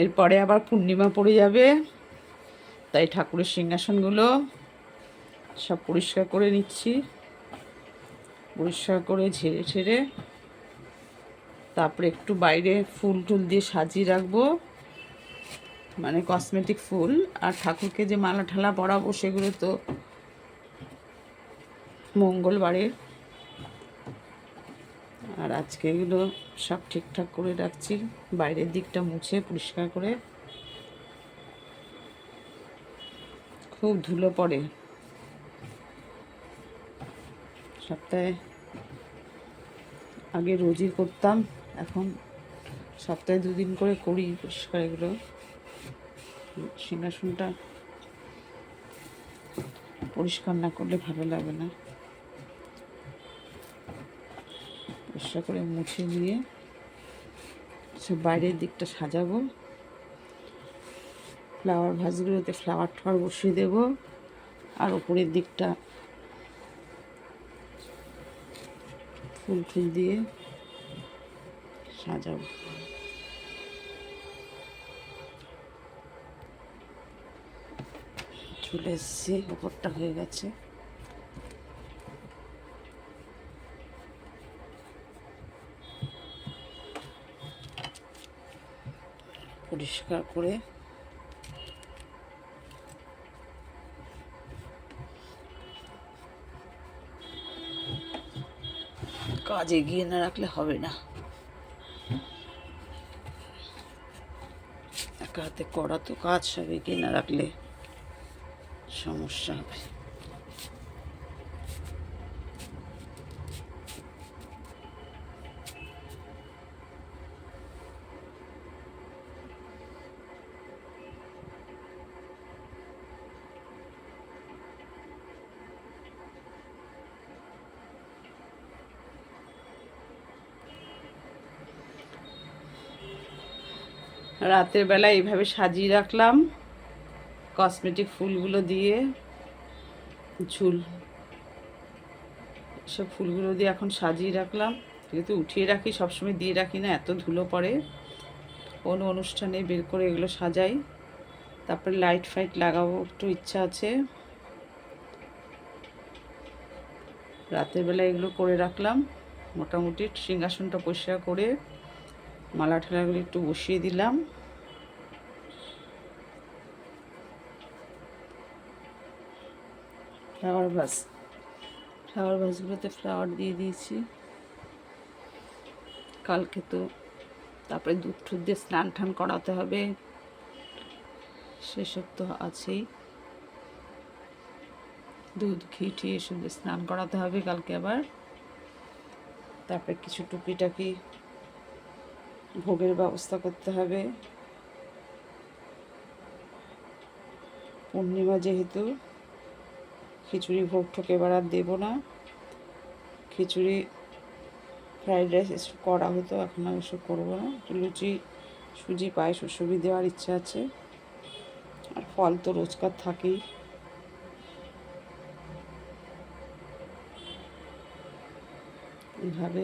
এরপরে আবার পূর্ণিমা পড়ে যাবে, তাই ঠাকুরের সিংহাসনগুলো সব পরিষ্কার করে নিচ্ছি। পরিষ্কার করে ঝেড়ে ঝেড়ে তারপরে একটু বাইরে ফুল টুল দিয়ে সাজিয়ে রাখবো, মানে কসমেটিক ফুল। আর ঠাকুরকে যে মালা ঠালা পরাবো সেগুলো তো মঙ্গলবারে। আর আজকে এগুলো সব ঠিকঠাক করে রাখছি, বাইরের দিকটা মুছে পরিষ্কার করে। খুব ধুলো পড়ে, সপ্তাহে আগে রোজই করতাম, এখন সপ্তাহে 2 দিন করে করি পরিষ্কার এগুলো। সিংহাসনটা পরিষ্কার না করলে ভালো লাগে না। পরিষ্কার করে মুছে নিয়ে সব বাইরের দিকটা সাজাবো। ফ্লাওয়ার ভাসগুলোতে ফ্লাওয়ার ঠাওয়ার বসিয়ে দেবো, আর ওপরের দিকটা ফুল ফুল দিয়ে সাজাবো। চলে এসছি, ওপরটা হয়ে গেছে। পরিষ্কার করে কাজ এগিয়ে না রাখলে হবে না, একা হাতে করা তো কাজ, সব এগিয়ে না রাখলে সমস্যা হবে। রাতের বেলা এইভাবে সাজিয়ে রাখলাম কসমেটিক ফুলগুলো দিয়ে, ঝুল সব ফুলগুলো দিয়ে এখন সাজিয়ে রাখলাম। যেহেতু উঠিয়ে রাখি, সবসময় দিয়ে রাখি না, এত ধুলো পড়ে। কোনো অনুষ্ঠানে বের করে এগুলো সাজাই। তারপরে লাইট ফাইট লাগাবো একটু ইচ্ছা আছে। রাতের বেলা এগুলো করে রাখলাম। মোটামুটি সিংহাসনটা পরিষ্কার করে মালা ঠালাগুলো একটু বসিয়ে দিলাম। ফ্লাওয়ার ভাসগুলোতে ফ্লাওয়ার দিয়ে দিয়েছি। কালকে তো তারপরে দুধ টুধ দিয়ে স্নান টান করাতে হবে, সেসব তো আছেই। দুধ ঘি টি এসব দিয়ে স্নান করাতে হবে কালকে আবার। তারপরে কিছু টুকিটাকি ভোগের ব্যবস্থা করতে হবে। পূর্ণিমা যেহেতু খিচুড়ি ভোগ ঠোক এবার আর দেবো না। খিচুড়ি ফ্রাইড রাইস এসব করা হতো, এখন আমি এসব করবো না। লুচি সুজি পায়েস ওসবই দেওয়ার ইচ্ছা আছে। আর ফল তো রোজকার থাকেই। এইভাবে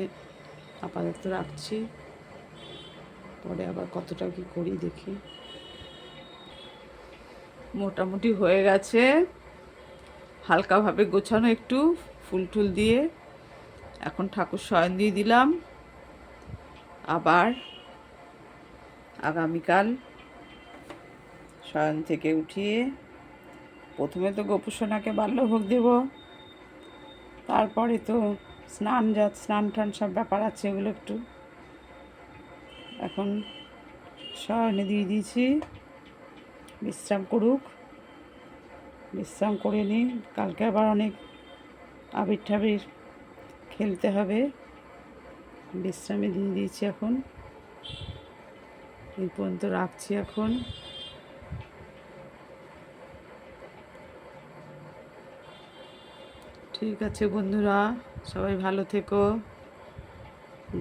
আপাতত রাখছি, পরে আবার কতটা কি করি দেখি। মোটামুটি হয়ে গেছে, হালকাভাবে গোছানো একটু ফুল টুল দিয়ে। এখন ঠাকুর শয়ন দিয়ে দিলাম। আবার আগামীকাল শয়ন থেকে উঠিয়ে প্রথমে তো গোপুসোনাকে বাল্যভোগ দেব, তারপরে তো স্নান টান সব ব্যাপার আছে, এগুলো একটু এখন শয়নে দিয়ে দিয়েছি। বিশ্রাম করুক, বিশ্রাম করে নিই। কালকে আবার অনেক আবির ঠাবির খেলতে হবে, বিশ্রামে দিয়ে দিয়েছি। এখন এই পর্যন্ত রাখছি এখন। ঠিক আছে বন্ধুরা, সবাই ভালো থেকো।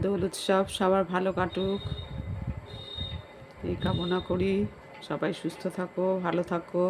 দোল উৎসব সবার ভালো কাটুক এই কামনা করি। সবাই সুস্থ থাকো, ভালো থাকো।